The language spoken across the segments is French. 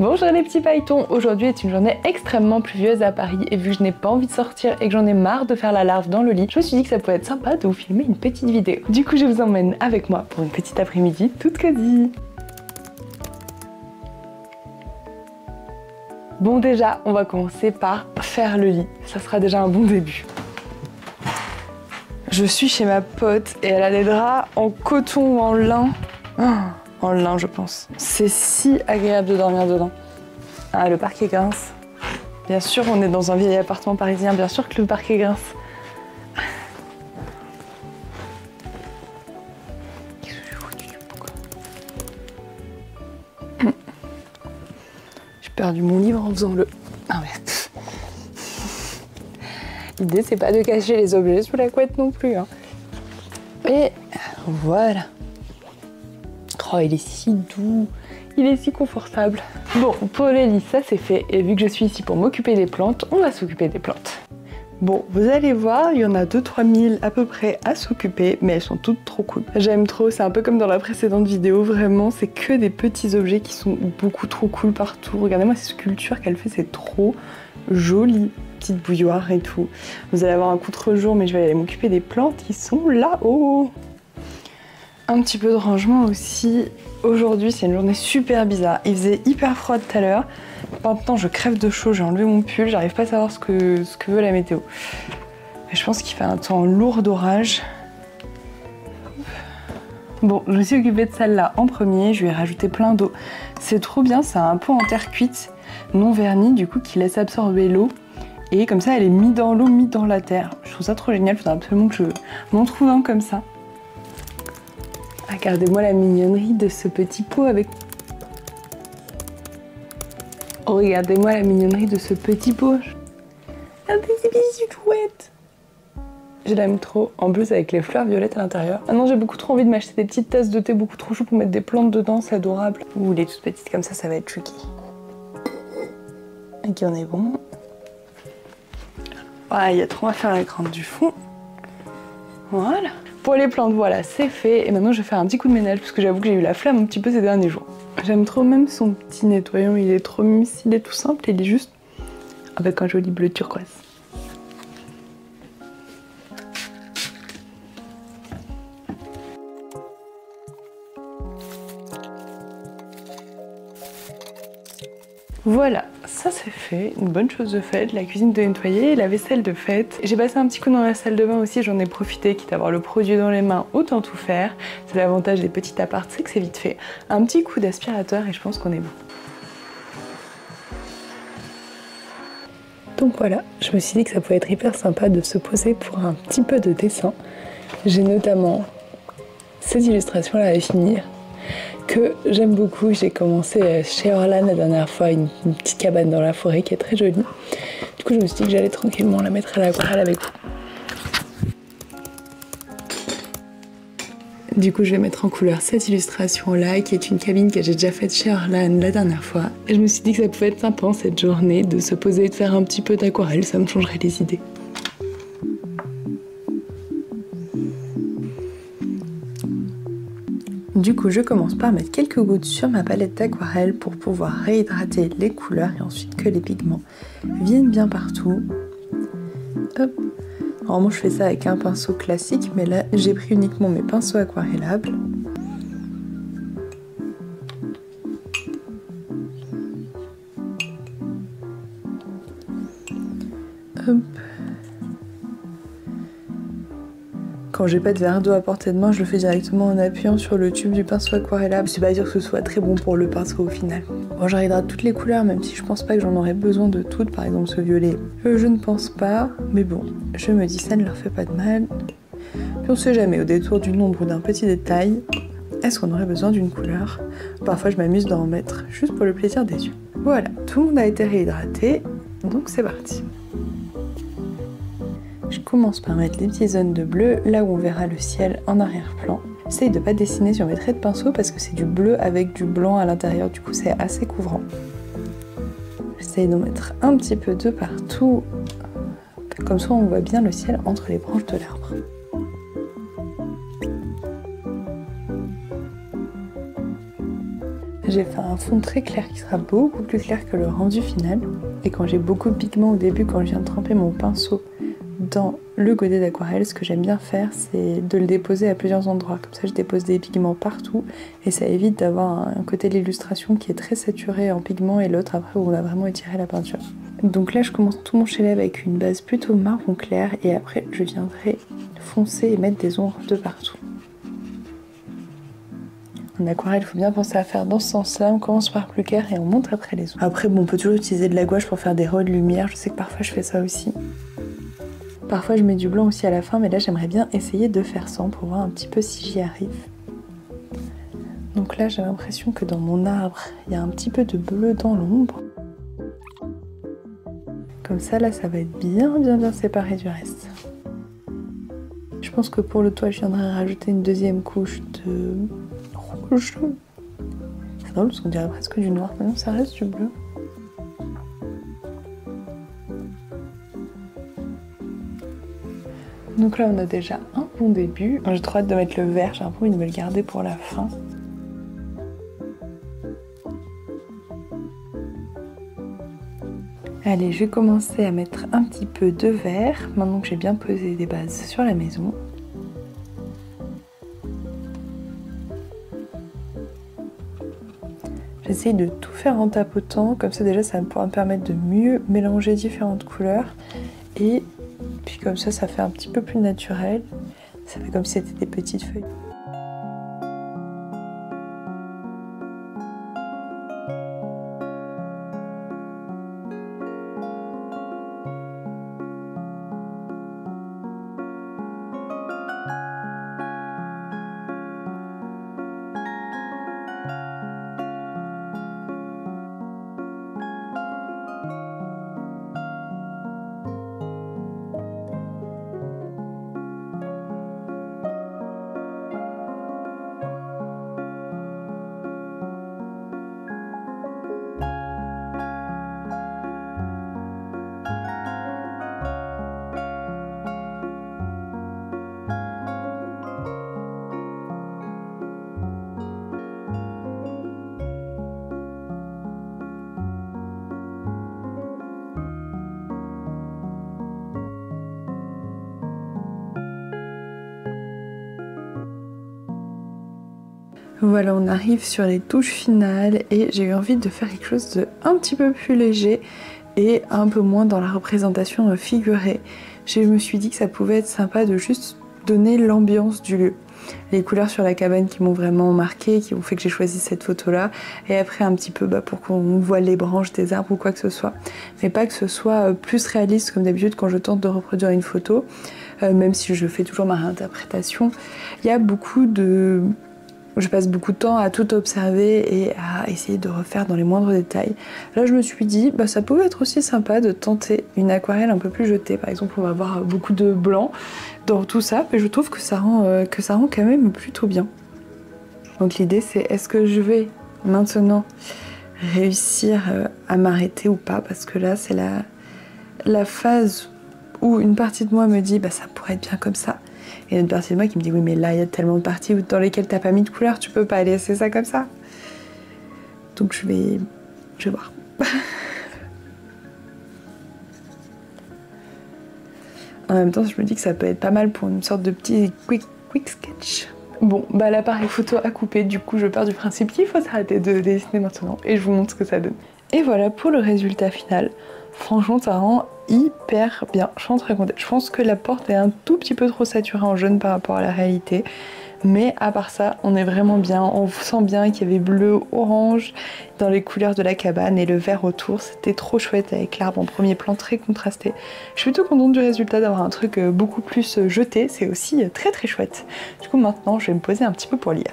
Bonjour les petits pailletons, aujourd'hui est une journée extrêmement pluvieuse à Paris et vu que je n'ai pas envie de sortir et que j'en ai marre de faire la larve dans le lit, je me suis dit que ça pouvait être sympa de vous filmer une petite vidéo. Du coup je vous emmène avec moi pour une petite après-midi toute cosy. Bon déjà, on va commencer par faire le lit, ça sera déjà un bon début. Je suis chez ma pote et elle a des draps en coton ou en lin. En lin je pense. C'est si agréable de dormir dedans. Ah, le parquet grince. Bien sûr, on est dans un vieil appartement parisien, bien sûr que le parquet grince. Qu'est-ce que j'ai foutu du coup? J'ai perdu mon livre en faisant le... Ah ouais. L'idée c'est pas de cacher les objets sous la couette non plus. Hein. Et voilà. Oh, il est si doux, il est si confortable. Bon, pour les lits, ça c'est fait. Et vu que je suis ici pour m'occuper des plantes, on va s'occuper des plantes. Bon, vous allez voir, il y en a 2-3 000 à peu près à s'occuper, mais elles sont toutes trop cool. J'aime trop, c'est un peu comme dans la précédente vidéo, vraiment, c'est que des petits objets qui sont beaucoup trop cool partout. Regardez-moi ces sculptures qu'elle fait, c'est trop joli. Petite bouilloire et tout. Vous allez avoir un contre-jour, mais je vais aller m'occuper des plantes qui sont là-haut. Un petit peu de rangement aussi. Aujourd'hui, c'est une journée super bizarre. Il faisait hyper froid tout à l'heure. Maintenant, je crève de chaud, j'ai enlevé mon pull, j'arrive pas à savoir ce que veut la météo. Et je pense qu'il fait un temps lourd d'orage. Bon, je me suis occupée de celle-là en premier, je lui ai rajouté plein d'eau. C'est trop bien, c'est un pot en terre cuite, non verni, du coup, qui laisse absorber l'eau. Et comme ça, elle est mise dans l'eau, mise dans la terre. Je trouve ça trop génial, il faudra absolument que je m'en trouve un comme ça. Regardez-moi la mignonnerie de ce petit pot avec... Oh, regardez-moi la mignonnerie de ce petit pot. Regardez ces petites chouettes. Je l'aime trop. En plus avec les fleurs violettes à l'intérieur. Maintenant j'ai beaucoup trop envie de m'acheter des petites tasses de thé beaucoup trop chaudes pour mettre des plantes dedans, c'est adorable. Ouh, les toutes petites comme ça va être chouki. Ok, on est bon. Ah, il y a trop à faire à l'écran du fond. Voilà. Pour les plantes, voilà, c'est fait. Et maintenant, je vais faire un petit coup de ménage parce que j'avoue que j'ai eu la flamme un petit peu ces derniers jours. J'aime trop même son petit nettoyant. Il est trop mimi, il est tout simple et il est juste avec un joli bleu turquoise. Voilà, ça c'est fait, une bonne chose de faite, la cuisine de nettoyer, la vaisselle de faite. J'ai passé un petit coup dans la salle de bain aussi, j'en ai profité, quitte à avoir le produit dans les mains, autant tout faire. C'est l'avantage des petits apparts, c'est que c'est vite fait. Un petit coup d'aspirateur et je pense qu'on est bon. Donc voilà, je me suis dit que ça pouvait être hyper sympa de se poser pour un petit peu de dessin. J'ai notamment ces illustrations là à finir, que j'aime beaucoup. J'ai commencé chez Orlan la dernière fois, une petite cabane dans la forêt qui est très jolie. Du coup, je me suis dit que j'allais tranquillement la mettre à l'aquarelle avec vous. Du coup, je vais mettre en couleur cette illustration-là, qui est une cabine que j'ai déjà faite chez Orlan la dernière fois. Et je me suis dit que ça pouvait être sympa cette journée de se poser et de faire un petit peu d'aquarelle, ça me changerait les idées. Du coup, je commence par mettre quelques gouttes sur ma palette d'aquarelle pour pouvoir réhydrater les couleurs et ensuite que les pigments viennent bien partout. Hop. Normalement, je fais ça avec un pinceau classique, mais là, j'ai pris uniquement mes pinceaux aquarellables. Hop. Quand j'ai pas de verre d'eau à portée de main, je le fais directement en appuyant sur le tube du pinceau aquarellable. C'est pas dire que ce soit très bon pour le pinceau au final. Bon, je réhydrate toutes les couleurs, même si je pense pas que j'en aurais besoin de toutes. Par exemple, ce violet, je ne pense pas. Mais bon, je me dis ça ne leur fait pas de mal. Puis on sait jamais, au détour d'une ombre ou d'un petit détail, est-ce qu'on aurait besoin d'une couleur? Parfois, je m'amuse d'en mettre juste pour le plaisir des yeux. Voilà, tout le monde a été réhydraté, donc c'est parti. Je commence par mettre les petites zones de bleu, là où on verra le ciel en arrière-plan. J'essaye de pas dessiner sur mes traits de pinceau parce que c'est du bleu avec du blanc à l'intérieur, du coup c'est assez couvrant. J'essaye d'en mettre un petit peu de partout, comme ça on voit bien le ciel entre les branches de l'arbre. J'ai fait un fond très clair qui sera beaucoup plus clair que le rendu final. Et quand j'ai beaucoup de pigments au début, quand je viens de tremper mon pinceau dans le godet d'aquarelle, ce que j'aime bien faire, c'est de le déposer à plusieurs endroits. Comme ça, je dépose des pigments partout et ça évite d'avoir un côté de l'illustration qui est très saturé en pigments et l'autre après où on a vraiment étiré la peinture. Donc là, je commence tout mon chalet avec une base plutôt marron clair et après, je viendrai foncer et mettre des ombres de partout. En aquarelle, il faut bien penser à faire dans ce sens-là. On commence par plus clair et on monte après les ombres. Après, bon, on peut toujours utiliser de la gouache pour faire des rais de lumière. Je sais que parfois, je fais ça aussi. Parfois, je mets du blanc aussi à la fin, mais là, j'aimerais bien essayer de faire sans pour voir un petit peu si j'y arrive. Donc là, j'ai l'impression que dans mon arbre, il y a un petit peu de bleu dans l'ombre. Comme ça, là, ça va être bien séparé du reste. Je pense que pour le toit, je viendrai rajouter une deuxième couche de rouge. C'est drôle parce qu'on dirait presque du noir, mais non, ça reste du bleu. Donc là, on a déjà un bon début. J'ai trop hâte de mettre le vert, j'ai un peu envie de me le garder pour la fin. Allez, je vais commencer à mettre un petit peu de vert, maintenant que j'ai bien posé des bases sur la maison. J'essaye de tout faire en tapotant, comme ça déjà ça pourra me permettre de mieux mélanger différentes couleurs. Et puis comme ça fait un petit peu plus naturel. Ça fait comme si c'était des petites feuilles. Voilà, on arrive sur les touches finales et j'ai eu envie de faire quelque chose de un petit peu plus léger et un peu moins dans la représentation figurée. Je me suis dit que ça pouvait être sympa de juste donner l'ambiance du lieu. Les couleurs sur la cabane qui m'ont vraiment marqué, qui ont fait que j'ai choisi cette photo là, et après un petit peu pour qu'on voit les branches des arbres ou quoi que ce soit, mais pas que ce soit plus réaliste comme d'habitude quand je tente de reproduire une photo, même si je fais toujours ma réinterprétation. Il y a beaucoup de... Je passe beaucoup de temps à tout observer et à essayer de refaire dans les moindres détails. Là, je me suis dit, ça pouvait être aussi sympa de tenter une aquarelle un peu plus jetée. Par exemple, on va avoir beaucoup de blanc dans tout ça, mais je trouve que ça rend quand même plutôt bien. Donc l'idée, c'est est-ce que je vais maintenant réussir à m'arrêter ou pas? Parce que là, c'est la phase où une partie de moi me dit, ça pourrait être bien comme ça. Et une partie de moi qui me dit oui mais là il y a tellement de parties dans lesquelles t'as pas mis de couleur, tu peux pas laisser ça comme ça. Donc je vais voir. En même temps je me dis que ça peut être pas mal pour une sorte de petit quick sketch. Bon l'appareil photo a coupé, du coup je pars du principe qu'il faut s'arrêter de dessiner maintenant et je vous montre ce que ça donne. Et voilà pour le résultat final. Franchement, ça rend hyper bien. Je suis très contente. Je pense que la porte est un tout petit peu trop saturée en jaune par rapport à la réalité. Mais à part ça, on est vraiment bien. On sent bien qu'il y avait bleu, orange dans les couleurs de la cabane et le vert autour. C'était trop chouette avec l'arbre en premier plan, très contrasté. Je suis plutôt contente du résultat d'avoir un truc beaucoup plus jeté. C'est aussi très chouette. Du coup, maintenant, je vais me poser un petit peu pour lire.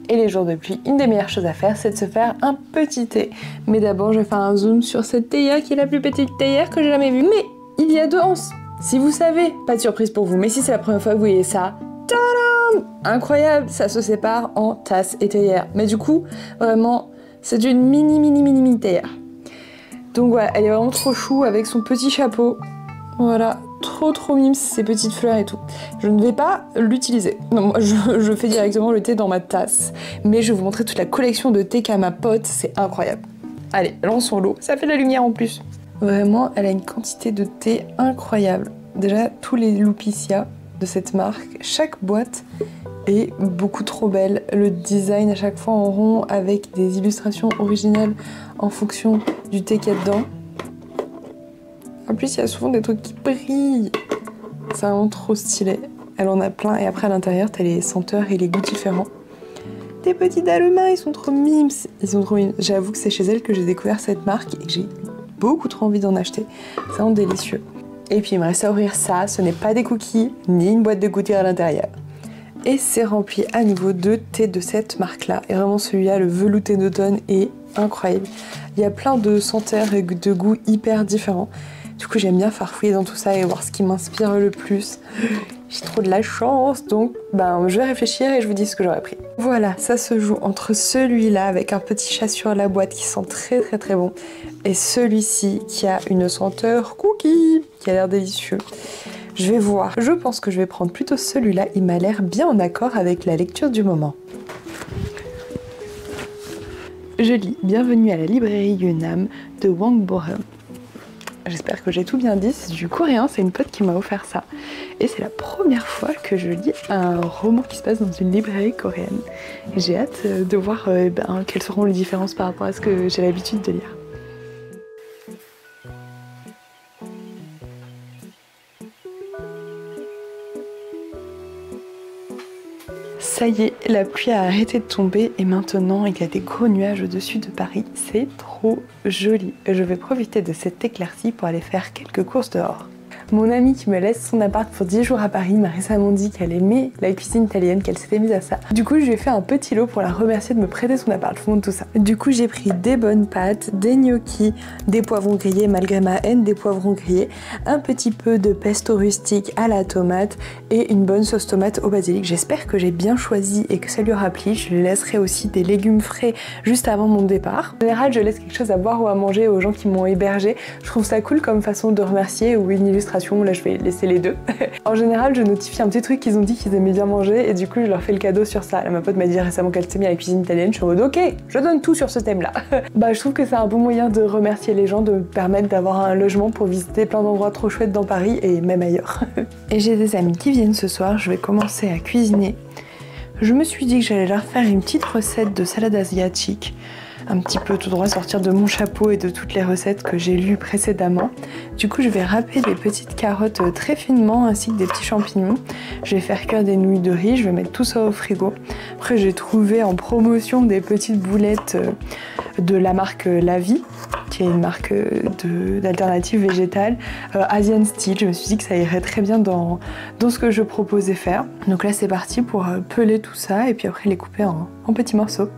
Et les jours de pluie, une des meilleures choses à faire, c'est de se faire un petit thé. Mais d'abord, je vais faire un zoom sur cette théière qui est la plus petite théière que j'ai jamais vue. Mais il y a 2 anses. Si vous savez, pas de surprise pour vous, mais si c'est la première fois que vous voyez ça, tadam! Incroyable, ça se sépare en tasse et théière. Mais du coup, vraiment, c'est une mini théière. Donc voilà, elle est vraiment trop chou avec son petit chapeau. Voilà, trop mimes ces petites fleurs et tout. Je ne vais pas l'utiliser. Non, moi je fais directement le thé dans ma tasse. Mais je vais vous montrer toute la collection de thé qu'a ma pote, c'est incroyable. Allez, lançons l'eau, ça fait de la lumière en plus. Vraiment, elle a une quantité de thé incroyable. Déjà, tous les Lupicia de cette marque, chaque boîte est beaucoup trop belle. Le design à chaque fois en rond avec des illustrations originales en fonction du thé qu'il y a dedans. En plus, il y a souvent des trucs qui brillent. C'est vraiment trop stylé. Elle en a plein et après à l'intérieur, t'as les senteurs et les goûts différents. Des petits dallemins, ils sont trop mimes. Ils sont trop mimes. J'avoue que c'est chez elle que j'ai découvert cette marque et que j'ai beaucoup trop envie d'en acheter. C'est vraiment délicieux. Et puis il me reste à ouvrir ça. Ce n'est pas des cookies ni une boîte de goûter à l'intérieur. Et c'est rempli à nouveau de thé de cette marque-là. Et vraiment celui-là, le velouté d'automne, est incroyable. Il y a plein de senteurs et de goûts hyper différents. Du coup, j'aime bien farfouiller dans tout ça et voir ce qui m'inspire le plus. J'ai trop de la chance, donc je vais réfléchir et je vous dis ce que j'aurais pris. Voilà, ça se joue entre celui-là avec un petit chat sur la boîte qui sent très bon et celui-ci qui a une senteur cookie qui a l'air délicieux. Je vais voir. Je pense que je vais prendre plutôt celui-là. Il m'a l'air bien en accord avec la lecture du moment. Je lis Bienvenue à la librairie Yunam de Wang Bohem. J'espère que j'ai tout bien dit, c'est du coréen, c'est une pote qui m'a offert ça. Et c'est la première fois que je lis un roman qui se passe dans une librairie coréenne. J'ai hâte de voir quelles seront les différences par rapport à ce que j'ai l'habitude de lire. Ça y est, la pluie a arrêté de tomber et maintenant il y a des gros nuages au-dessus de Paris. C'est trop joli. Je vais profiter de cette éclaircie pour aller faire quelques courses dehors. Mon amie qui me laisse son appart pour 10 jours à Paris m'a récemment dit qu'elle aimait la cuisine italienne, qu'elle s'était mise à ça. Du coup, je lui ai fait un petit lot pour la remercier de me prêter son appart. Je vous montre tout ça. Du coup, j'ai pris des bonnes pâtes, des gnocchis, des poivrons grillés malgré ma haine des poivrons grillés, un petit peu de pesto rustique à la tomate et une bonne sauce tomate au basilic. J'espère que j'ai bien choisi et que ça lui aura plu. Je lui laisserai aussi des légumes frais juste avant mon départ. En général, je laisse quelque chose à boire ou à manger aux gens qui m'ont hébergé. Je trouve ça cool comme façon de remercier ou une illustration. Là, je vais laisser les deux. En général, je notifie un petit truc qu'ils ont dit qu'ils aimaient bien manger et du coup, je leur fais le cadeau sur ça. Là, ma pote m'a dit récemment qu'elle s'est mise à la cuisine italienne. Je suis en mode ok, je donne tout sur ce thème-là. Je trouve que c'est un bon moyen de remercier les gens, de me permettre d'avoir un logement pour visiter plein d'endroits trop chouettes dans Paris et même ailleurs. Et j'ai des amis qui viennent ce soir. Je vais commencer à cuisiner. Je me suis dit que j'allais leur faire une petite recette de salade asiatique. Un petit peu tout droit sortir de mon chapeau et de toutes les recettes que j'ai lues précédemment. Du coup, je vais râper des petites carottes très finement ainsi que des petits champignons. Je vais faire cuire des nouilles de riz, je vais mettre tout ça au frigo. Après, j'ai trouvé en promotion des petites boulettes de la marque La Vie, qui est une marque d'alternative végétale, Asian Style. Je me suis dit que ça irait très bien dans ce que je proposais faire. Donc là, c'est parti pour peler tout ça et puis après les couper en petits morceaux.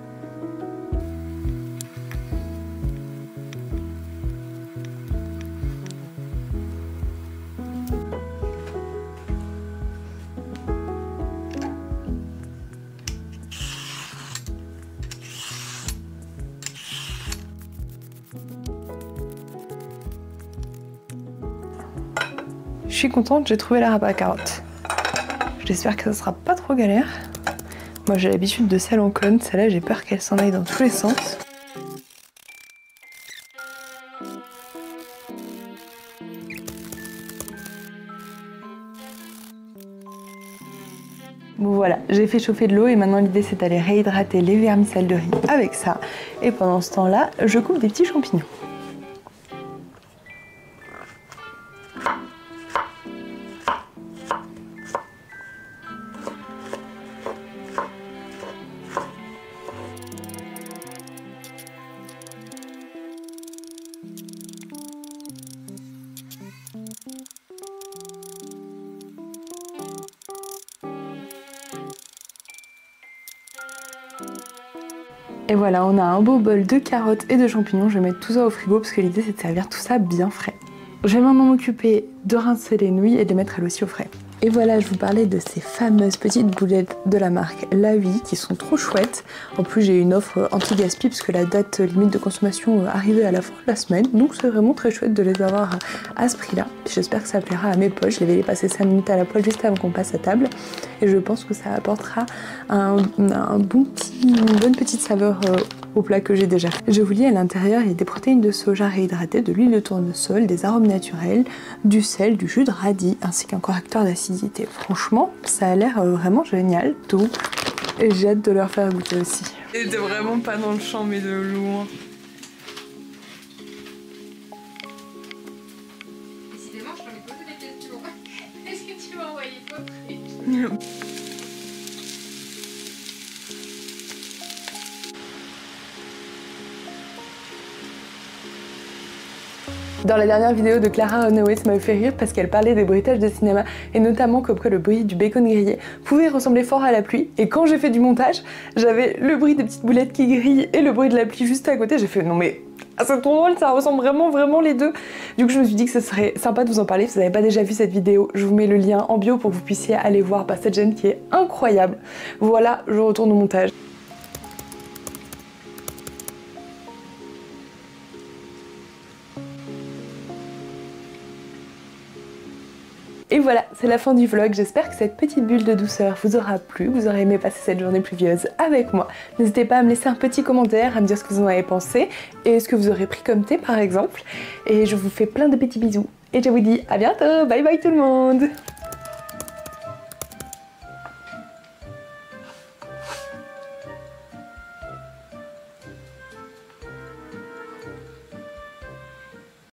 Je suis contente, j'ai trouvé la râpe à carottes. J'espère que ça sera pas trop galère. Moi j'ai l'habitude de celle en cône, celle-là j'ai peur qu'elle s'en aille dans tous les sens. Bon voilà, j'ai fait chauffer de l'eau et maintenant l'idée c'est d'aller réhydrater les vermicelles de riz avec ça. Et pendant ce temps-là, je coupe des petits champignons. Et voilà, on a un beau bol de carottes et de champignons. Je vais mettre tout ça au frigo parce que l'idée c'est de servir tout ça bien frais. Je vais maintenant m'occuper de rincer les nouilles et de les mettre elles aussi au frais. Et voilà, je vous parlais de ces fameuses petites boulettes de la marque La Vie qui sont trop chouettes. En plus, j'ai une offre anti-gaspi parce que la date limite de consommation arrivait à la fin de la semaine. Donc c'est vraiment très chouette de les avoir à ce prix-là. J'espère que ça plaira à mes poches. Je vais les passer 5 minutes à la poêle juste avant qu'on passe à table. Et je pense que ça apportera une bonne petite saveur au plat que j'ai déjà fait. Je vous lis à l'intérieur, il y a des protéines de soja réhydratées, de l'huile de tournesol, des arômes naturels, du sel, du jus de radis, ainsi qu'un correcteur d'acidité. Franchement, ça a l'air vraiment génial. Donc, j'ai hâte de leur faire goûter aussi. Et de vraiment pas dans le champ, mais de loin. Décidément, je t'en ai posé des questions. Est-ce que tu m'as envoyé toi? Dans la dernière vidéo de Clara Runaway, ça m'avait fait rire parce qu'elle parlait des bruitages de cinéma et notamment comme quoi le bruit du bacon grillé pouvait ressembler fort à la pluie. Et quand j'ai fait du montage, j'avais le bruit des petites boulettes qui grillent et le bruit de la pluie juste à côté. J'ai fait non mais c'est trop drôle, ça ressemble vraiment les deux. Du coup je me suis dit que ce serait sympa de vous en parler. Si vous n'avez pas déjà vu cette vidéo, je vous mets le lien en bio pour que vous puissiez aller voir cette chaîne qui est incroyable. Voilà, je retourne au montage. Et voilà, c'est la fin du vlog. J'espère que cette petite bulle de douceur vous aura plu, vous aurez aimé passer cette journée pluvieuse avec moi. N'hésitez pas à me laisser un petit commentaire, à me dire ce que vous en avez pensé et ce que vous aurez pris comme thé par exemple. Et je vous fais plein de petits bisous et je vous dis à bientôt, bye bye tout le monde.